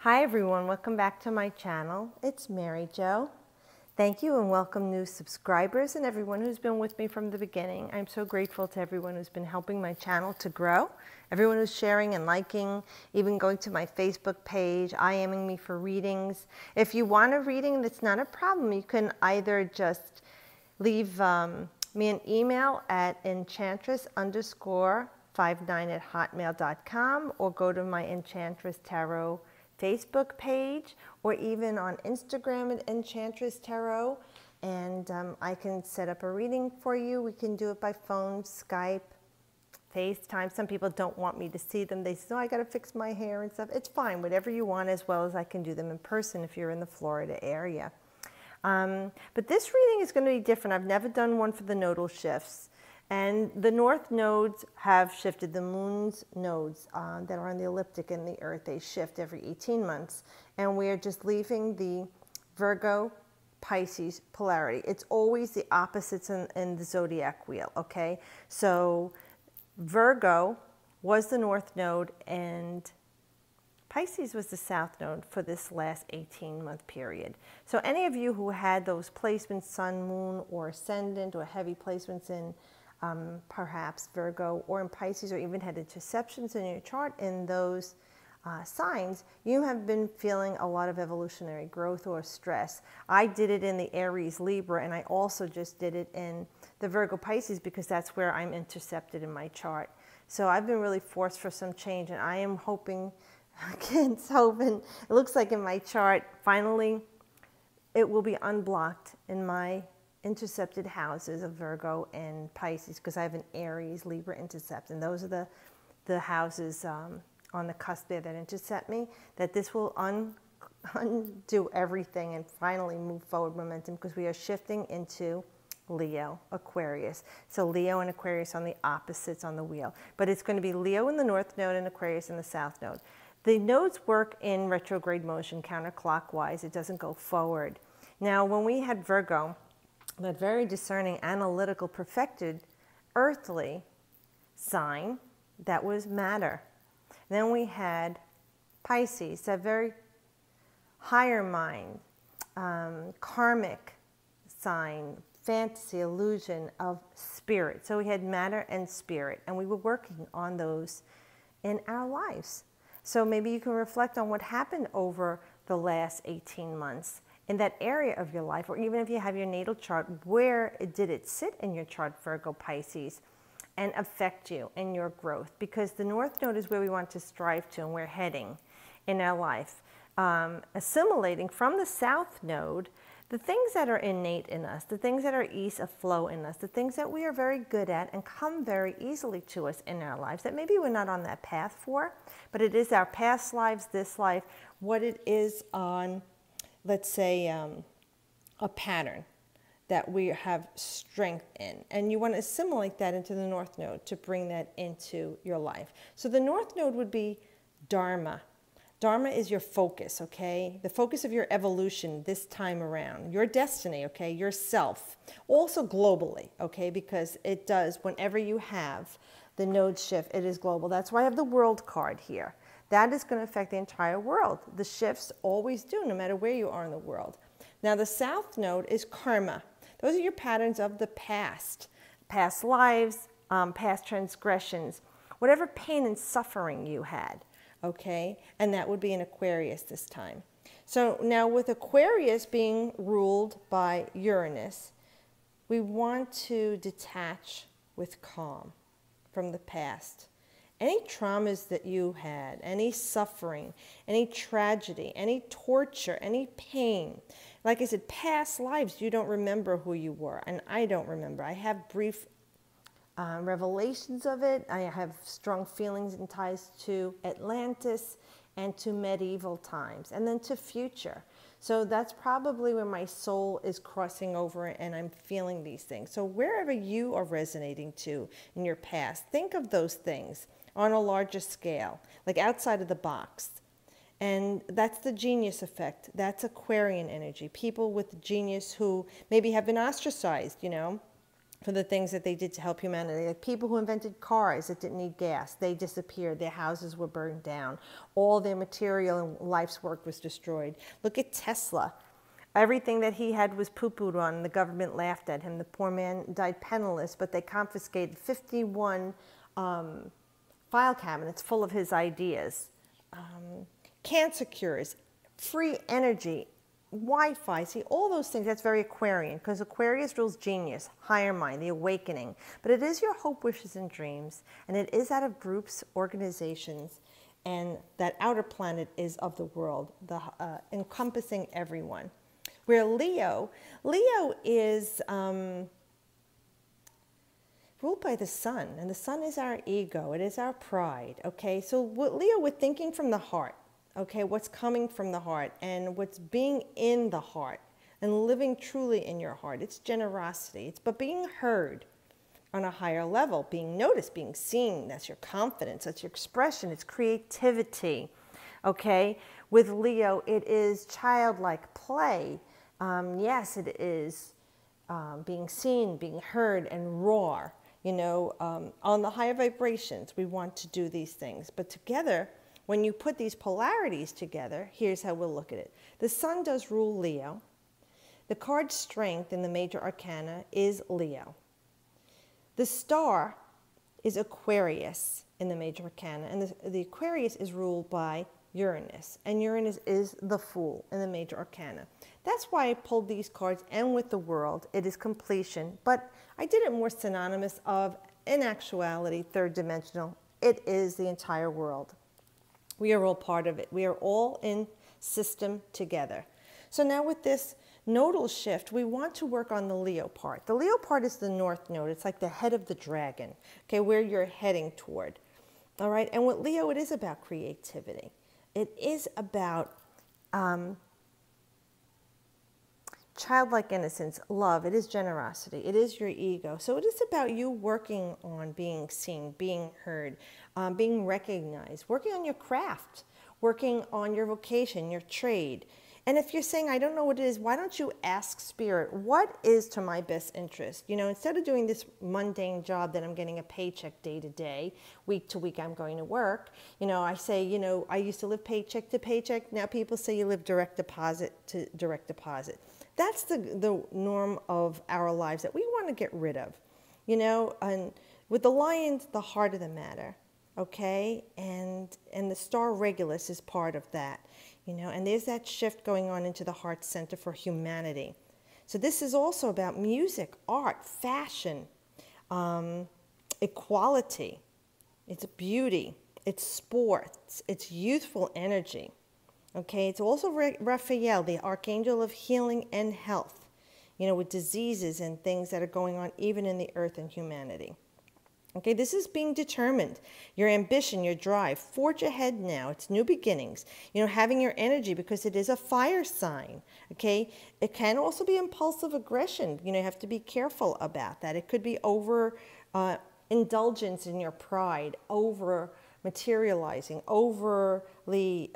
Hi everyone, welcome back to my channel. It's Mary Jo. Thank you and welcome new subscribers and everyone who's been with me from the beginning. I'm so grateful to everyone who's been helping my channel to grow. Everyone who's sharing and liking, even going to my Facebook page, IMing me for readings. If you want a reading, that's not a problem. You can either just leave me an email at enchantress_59@hotmail.com or go to my Enchantress Tarot Facebook page, or even on Instagram at Enchantress Tarot, and I can set up a reading for you. We can do it by phone, Skype, FaceTime. Some people don't want me to see them. They say, "Oh, I got to fix my hair and stuff." It's fine, whatever you want, as well as I can do them in person if you're in the Florida area. But this reading is going to be different. I've never done one for the nodal shifts. And the north nodes have shifted. The moon's nodes that are on the ecliptic in the earth, they shift every 18 months. And we are just leaving the Virgo, Pisces polarity. It's always the opposites in the zodiac wheel, okay? So Virgo was the north node and Pisces was the south node for this last 18-month period. So any of you who had those placements, sun, moon, or ascendant, or heavy placements in perhaps Virgo or in Pisces, or even had interceptions in your chart in those signs, you have been feeling a lot of evolutionary growth or stress. I did it in the Aries Libra, and I also just did it in the Virgo Pisces because that's where I'm intercepted in my chart. So I've been really forced for some change, and I am hoping, against hoping, it looks like in my chart, finally it will be unblocked in my intercepted houses of Virgo and Pisces, because I have an Aries Libra intercept, and those are the houses on the cusp there that intercept me, that this will undo everything and finally move forward momentum, because we are shifting into Leo, Aquarius. So Leo and Aquarius on the opposites on the wheel, but it's going to be Leo in the north node and Aquarius in the south node. The nodes work in retrograde motion, counterclockwise. It doesn't go forward. Now, when we had Virgo, that very discerning, analytical, perfected, earthly sign, that was matter. Then we had Pisces, that very higher mind, karmic sign, fantasy, illusion of spirit. So we had matter and spirit, and we were working on those in our lives. So maybe you can reflect on what happened over the last 18 months in that area of your life, or even if you have your natal chart, where did it sit in your chart, Virgo, Pisces, and affect you in your growth? Because the north node is where we want to strive to, and we're heading in our life. Assimilating from the south node the things that are innate in us, the things that are ease of flow in us, the things that we are very good at and come very easily to us in our lives, that maybe we're not on that path for, but it is our past lives, this life, what it is on, let's say, a pattern that we have strength in. And you want to assimilate that into the north node to bring that into your life. So the north node would be Dharma. Dharma is your focus, okay? The focus of your evolution this time around. Your destiny, okay? Yourself. Also globally, okay? Because it does, whenever you have the node shift, it is global. That's why I have the world card here. That is going to affect the entire world. The shifts always do, no matter where you are in the world. Now, the south node is karma. Those are your patterns of the past. Past lives, past transgressions, whatever pain and suffering you had, okay? And that would be in Aquarius this time. So now with Aquarius being ruled by Uranus, we want to detach with calm from the past. Any traumas that you had, any suffering, any tragedy, any torture, any pain. Like I said, past lives, you don't remember who you were, and I don't remember. I have brief revelations of it. I have strong feelings and ties to Atlantis and to medieval times, and then to future. So that's probably where my soul is crossing over and I'm feeling these things. So wherever you are resonating to in your past, think of those things on a larger scale, like outside of the box. And that's the genius effect. That's Aquarian energy. People with genius who maybe have been ostracized, you know, for the things that they did to help humanity. Like people who invented cars that didn't need gas, they disappeared. Their houses were burned down. All their material and life's work was destroyed. Look at Tesla. Everything that he had was poo-pooed on. The government laughed at him. The poor man died penniless, but they confiscated 51 file cabinets full of his ideas. Cancer cures, free energy, Wi-Fi, see, all those things, that's very Aquarian, because Aquarius rules genius, higher mind, the awakening. But it is your hope, wishes, and dreams, and it is out of groups, organizations, and that outer planet is of the world, encompassing everyone. Where Leo is ruled by the sun, and the sun is our ego, it is our pride, okay? So Leo, we're thinking from the heart. Okay, what's coming from the heart and what's being in the heart and living truly in your heart. It's generosity. It's but being heard on a higher level, being noticed, being seen. That's your confidence. That's your expression. It's creativity. Okay, with Leo, it is childlike play. Yes, it is being seen, being heard, and raw. You know, on the higher vibrations, we want to do these things, but together, when you put these polarities together, here's how we'll look at it. The sun does rule Leo. The card strength in the major arcana is Leo. The star is Aquarius in the major arcana, and the Aquarius is ruled by Uranus, and Uranus is the Fool in the major arcana. That's why I pulled these cards, and with the world, it is completion, but I did it more synonymous of, in actuality, third dimensional. It is the entire world. We are all part of it. We are all in system together. So now with this nodal shift, we want to work on the Leo part. The Leo part is the north node. It's like the head of the dragon, okay, where you're heading toward. All right, and with Leo, it is about creativity. It is about childlike innocence, love. It is generosity. It is your ego. So it is about you working on being seen, being heard, being recognized, working on your craft, working on your vocation, your trade. And if you're saying, I don't know what it is, why don't you ask Spirit, what is to my best interest? You know, instead of doing this mundane job that I'm getting a paycheck day to day, week to week I'm going to work, you know, I say, you know, I used to live paycheck to paycheck. Now people say you live direct deposit to direct deposit. That's the norm of our lives that we want to get rid of, you know, and with the lions, the heart of the matter, okay? And the star Regulus is part of that. You know, and there's that shift going on into the heart center for humanity. So this is also about music, art, fashion, equality. It's beauty, it's sports, it's youthful energy. Okay, it's also Raphael, the archangel of healing and health, you know, with diseases and things that are going on even in the earth and humanity. Okay, this is being determined. Your ambition, your drive. Forge ahead now. It's new beginnings. You know, having your energy because it is a fire sign. Okay, it can also be impulsive aggression. You know, you have to be careful about that. It could be over indulgence in your pride, over materializing, overly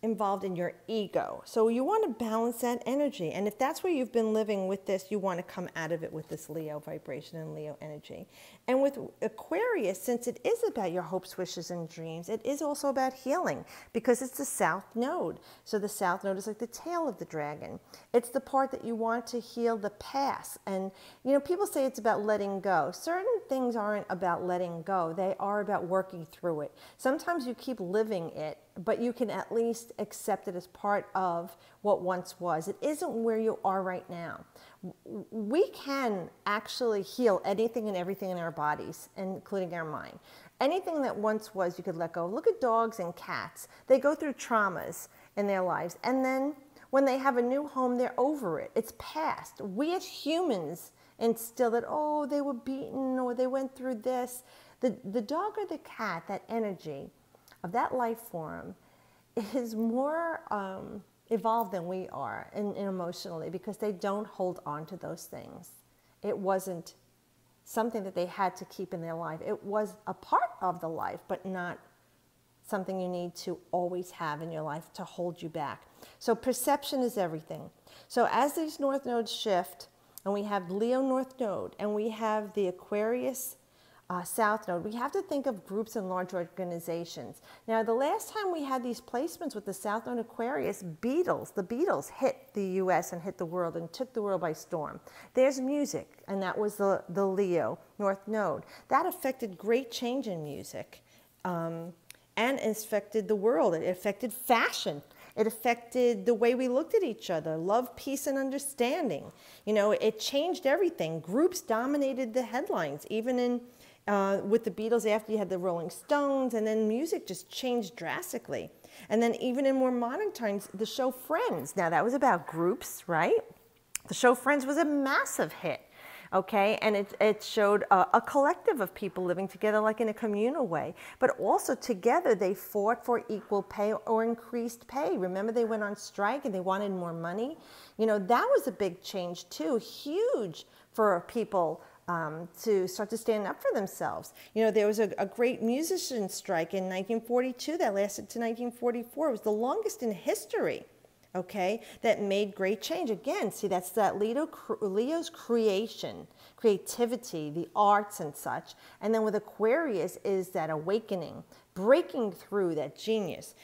involved in your ego. So you want to balance that energy. And if that's where you've been living with this, you want to come out of it with this Leo vibration and Leo energy. And with Aquarius, since it is about your hopes, wishes, and dreams, it is also about healing because it's the South Node. So the South Node is like the tail of the dragon. It's the part that you want to heal the past. And, you know, people say it's about letting go. Certain things aren't about letting go. They are about working through it. Sometimes you keep living it, but you can at least accept it as part of what once was. It isn't where you are right now. We can actually heal anything and everything in our bodies, including our mind. Anything that once was, you could let go. Look at dogs and cats. They go through traumas in their lives, and then when they have a new home, they're over it. It's past. We as humans instill that, oh, they were beaten or they went through this. The dog or the cat, that energy of that life form is more evolved than we are in emotionally because they don't hold on to those things. It wasn't something that they had to keep in their life. It was a part of the life, but not something you need to always have in your life to hold you back. So perception is everything. So as these north nodes shift, and we have Leo North Node, and we have the Aquarius South Node, we have to think of groups and large organizations. Now, the last time we had these placements with the South Node Aquarius, the Beatles hit the US and hit the world and took the world by storm. There's music, and that was the Leo North Node. That affected great change in music, and it affected the world. It affected fashion. It affected the way we looked at each other, love, peace, and understanding. You know, it changed everything. Groups dominated the headlines, even in with the Beatles after you had the Rolling Stones, and then music just changed drastically. And then even in more modern times, the show Friends. Now that was about groups, right? The show Friends was a massive hit, okay? And it showed a collective of people living together like in a communal way. But also together they fought for equal pay or increased pay. Remember, they went on strike and they wanted more money? You know, that was a big change too, huge for people to start to stand up for themselves. You know, there was a great musician strike in 1942 that lasted to 1944. It was the longest in history, okay, that made great change. Again, see, that's that Leo's creativity, the arts and such. And then with Aquarius is that awakening, breaking through that genius.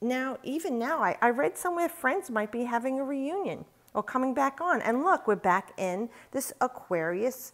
Now, even now, I read somewhere Friends might be having a reunion or coming back on. And look, we're back in this Aquarius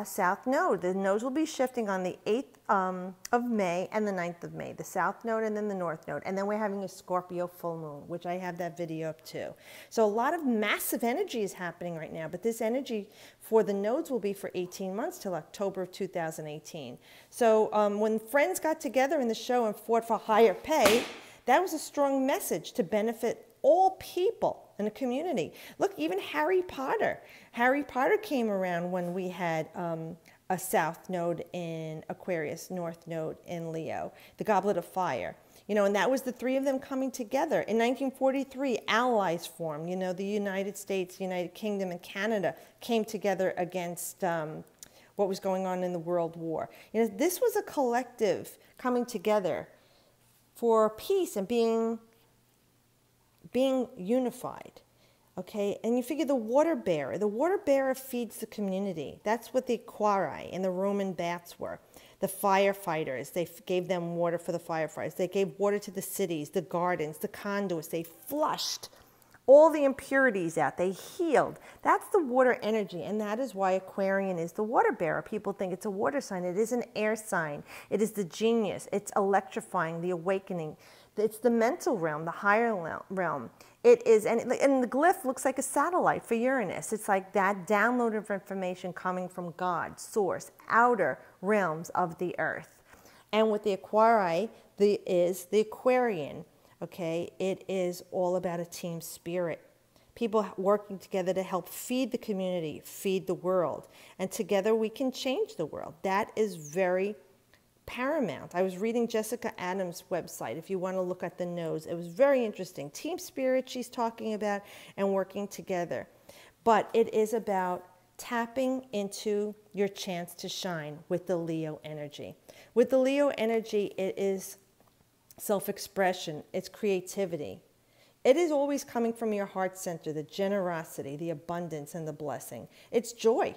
South Node. The nodes will be shifting on the 8th of May and the 9th of May, the South Node and then the North Node. And then we're having a Scorpio full moon, which I have that video up too. So a lot of massive energy is happening right now, but this energy for the nodes will be for 18 months till October of 2018. So when Friends got together in the show and fought for higher pay, that was a strong message to benefit all people in a community. Look, even Harry Potter. Harry Potter came around when we had a South Node in Aquarius, North Node in Leo, the Goblet of Fire. You know, and that was the three of them coming together. In 1943, allies formed. You know, the United States, United Kingdom, and Canada came together against what was going on in the World War. You know, this was a collective coming together for peace and being unified, okay? And you figure the water bearer feeds the community. That's what the Aquarii and the Roman baths were. The firefighters, they gave them water for the firefighters. They gave water to the cities, the gardens, the conduits. They flushed all the impurities out. They healed. That's the water energy, and that is why Aquarian is the water bearer. People think it's a water sign. It is an air sign. It is the genius. It's electrifying, the awakening. It's the mental realm, the higher realm. It is, and the glyph looks like a satellite for Uranus. It's like that download of information coming from God, source, outer realms of the earth. And with the Aquarii, is the Aquarian, okay? It is all about a team spirit. People working together to help feed the community, feed the world. And together we can change the world. That is very paramount. I was reading Jessica Adams' website, if you want to look at the nodes. It was very interesting. Team spirit she's talking about and working together. But it is about tapping into your chance to shine with the Leo energy. With the Leo energy, it is self-expression, it's creativity. It is always coming from your heart center, the generosity, the abundance, and the blessing. It's joy.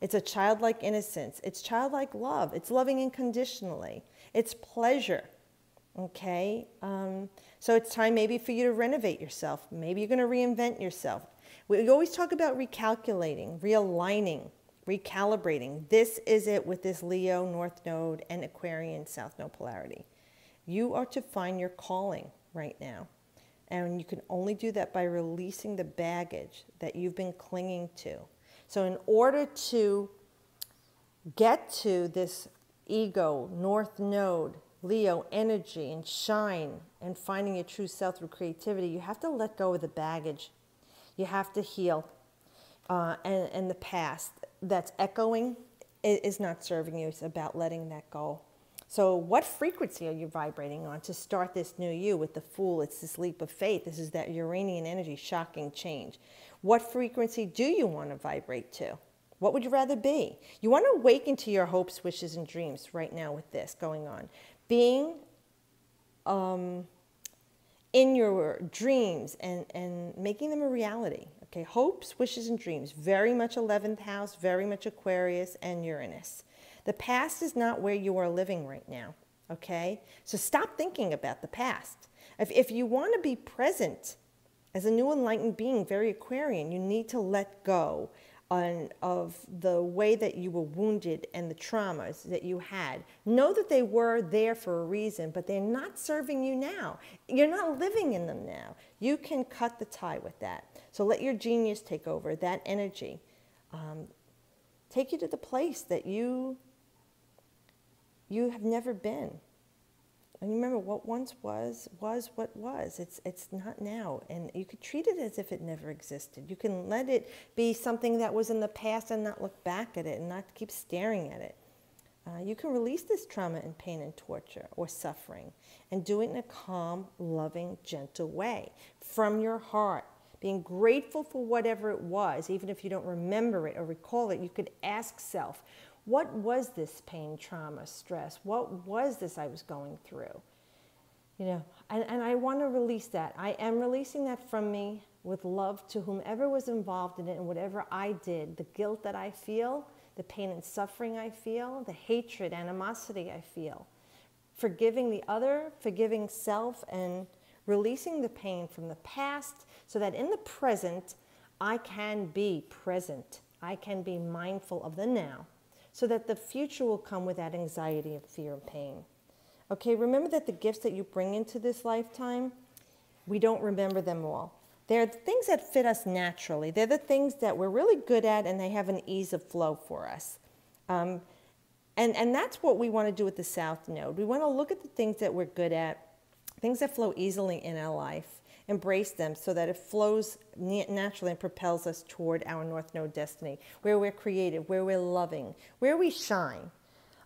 It's a childlike innocence. It's childlike love. It's loving unconditionally. It's pleasure, okay? So it's time maybe for you to renovate yourself. Maybe you're going to reinvent yourself. We always talk about recalculating, realigning, recalibrating. This is it with this Leo North Node and Aquarian South Node polarity. You are to find your calling right now. And you can only do that by releasing the baggage that you've been clinging to. So in order to get to this ego, North Node, Leo energy, and shine, and finding your true self through creativity, you have to let go of the baggage. You have to heal. And the past that's echoing is not serving you. It's about letting that go. So what frequency are you vibrating on to start this new you with the Fool? It's this leap of faith. This is that Uranian energy, shocking change. What frequency do you want to vibrate to? What would you rather be? You want to awaken to your hopes, wishes, and dreams right now with this going on. Being in your dreams and making them a reality. Okay, hopes, wishes, and dreams. Very much 11th house, very much Aquarius and Uranus. The past is not where you are living right now. Okay, so stop thinking about the past. If you want to be present as a new enlightened being, very Aquarian, you need to let go of the way that you were wounded and the traumas that you had. Know that they were there for a reason, but they're not serving you now. You're not living in them now. You can cut the tie with that. So let your genius take over, that energy. Take you to the place that you have never been. And remember, what once was what was. It's not now. And you could treat it as if it never existed. You can let it be something that was in the past and not look back at it and not keep staring at it. You can release this trauma and pain and torture or suffering and do it in a calm, loving, gentle way from your heart. Being grateful for whatever it was, even if you don't remember it or recall it, you could ask self, what was this pain, trauma, stress? What was this I was going through? You know, and I want to release that. I am releasing that from me with love to whomever was involved in it and whatever I did. The guilt that I feel, the pain and suffering I feel, the hatred, animosity I feel. Forgiving the other, forgiving self, and releasing the pain from the past so that in the present, I can be present. I can be mindful of the now, so that the future will come without anxiety and fear and pain. Okay, remember that the gifts that you bring into this lifetime, we don't remember them all. They're the things that fit us naturally. They're the things that we're really good at, and they have an ease of flow for us. And that's what we want to do with the South Node. We want to look at the things that we're good at, things that flow easily in our life, embrace them so that it flows naturally and propels us toward our North Node destiny, where we're creative, where we're loving, where we shine.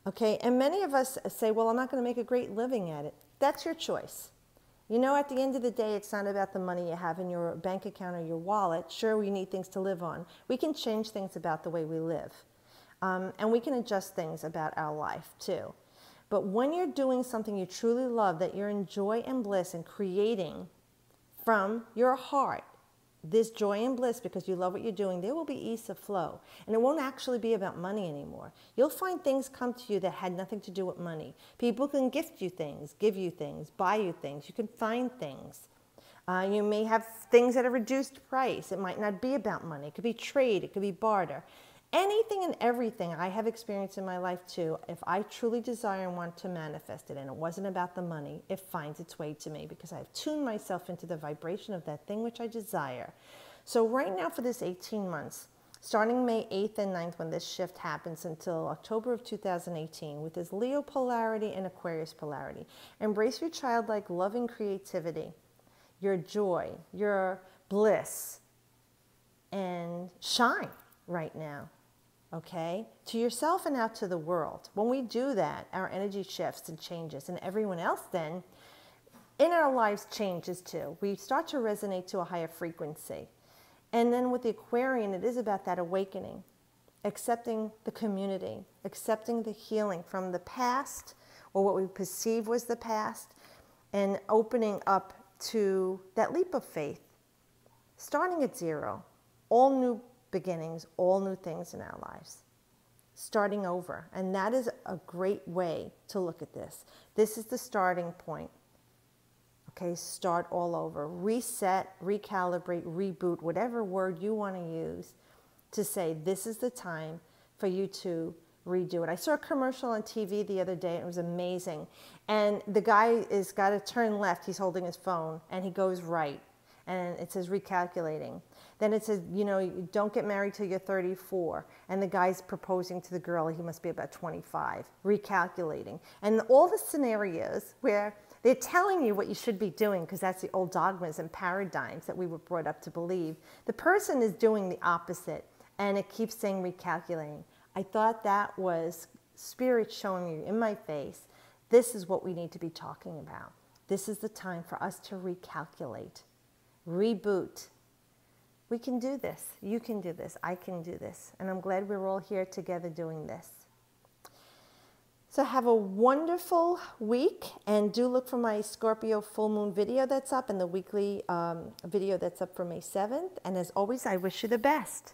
Okay, and many of us say, well, I'm not going to make a great living at it. That's your choice. You know, at the end of the day, it's not about the money you have in your bank account or your wallet. Sure, we need things to live on. We can change things about the way we live. And we can adjust things about our life, too. But when you're doing something you truly love, that you're in joy and bliss and creating from your heart, this joy and bliss because you love what you're doing, there will be ease of flow. And it won't actually be about money anymore. You'll find things come to you that had nothing to do with money. People can gift you things, give you things, buy you things. You can find things. You may have things at a reduced price. It might not be about money. It could be trade. It could be barter. Anything and everything I have experienced in my life too, if I truly desire and want to manifest it, and it wasn't about the money, it finds its way to me because I've tuned myself into the vibration of that thing which I desire. So right now for this 18 months, starting May 8th and 9th when this shift happens until October of 2018 with this Leo polarity and Aquarius polarity, embrace your childlike loving creativity, your joy, your bliss, and shine right now. Okay, to yourself and out to the world. When we do that, our energy shifts and changes, and everyone else then in our lives changes too. We start to resonate to a higher frequency. And then with the Aquarian, it is about that awakening, accepting the community, accepting the healing from the past or what we perceive was the past, and opening up to that leap of faith, starting at zero, all new beginnings, all new things in our lives, starting over. And that is a great way to look at this. This is the starting point. Okay, start all over, reset, recalibrate, reboot, whatever word you want to use to say this is the time for you to redo it. I saw a commercial on TV the other day and it was amazing. And the guy is got to turn left, he's holding his phone, and he goes right. And it says recalculating. Then it says, you know, you don't get married till you're 34. And the guy's proposing to the girl, he must be about 25, recalculating. And all the scenarios where they're telling you what you should be doing, because that's the old dogmas and paradigms that we were brought up to believe. The person is doing the opposite, and it keeps saying recalculating. I thought that was spirit showing you in my face, this is what we need to be talking about. This is the time for us to recalculate. Reboot. We can do this. You can do this. I can do this. And I'm glad we're all here together doing this. So have a wonderful week, and do look for my Scorpio full moon video that's up and the weekly video that's up for May 7th. And as always, I wish you the best.